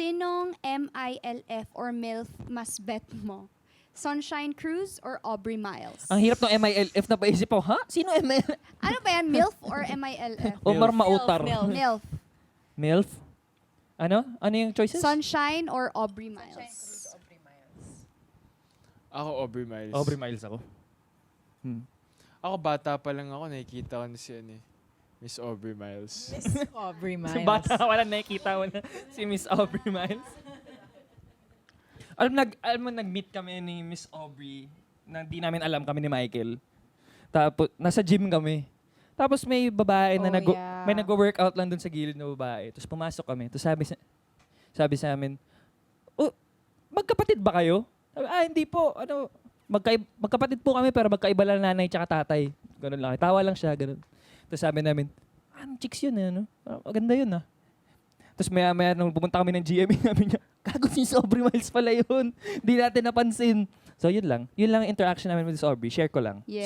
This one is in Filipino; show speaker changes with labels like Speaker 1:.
Speaker 1: Sinong MILF or MILF mas bet mo? Sunshine Cruz or Aubrey Miles?
Speaker 2: Ang hirap ng MILF na paisip ko, ha? Sino MILF?
Speaker 1: Ano ba yan? MILF or MILF?
Speaker 2: Omar Mautar.
Speaker 3: Milf.
Speaker 1: MILF.
Speaker 2: MILF? Ano? Ano yung choices?
Speaker 1: Sunshine or Aubrey Miles?
Speaker 4: Ako, Aubrey Miles.
Speaker 2: Aubrey Miles ako.
Speaker 4: Ako, bata pa lang ako, nakikita ko na si Miss Aubrey Miles.
Speaker 3: Aubrey
Speaker 2: Sa
Speaker 3: Miles.
Speaker 2: bata, wala nakikita mo na si Miss Aubrey Miles. Alam mo, nag-meet kami ni Miss Aubrey na di namin alam kami ni Michael. Tapos, nasa gym kami. Tapos may babae na
Speaker 3: Oh, yeah.
Speaker 2: may nag-workout lang dun sa gilid na babae. Tapos pumasok kami. Tapos sabi sa amin, oh, magkapatid ba kayo? Sabi, hindi po. Ano, magkapatid po kami pero magkaiba lang nanay tsaka tatay. Ganun lang. Tawa lang siya, ganun. Tapos sabi namin, chicks yun, ano? Maganda yun, ah. Tapos maya nung pumunta kami ng GMA, namin niya, gago si Aubrey Miles pala yun. Hindi natin napansin. So yun lang. Yun lang ang interaction namin with Aubrey. Share ko lang.
Speaker 1: Yeah.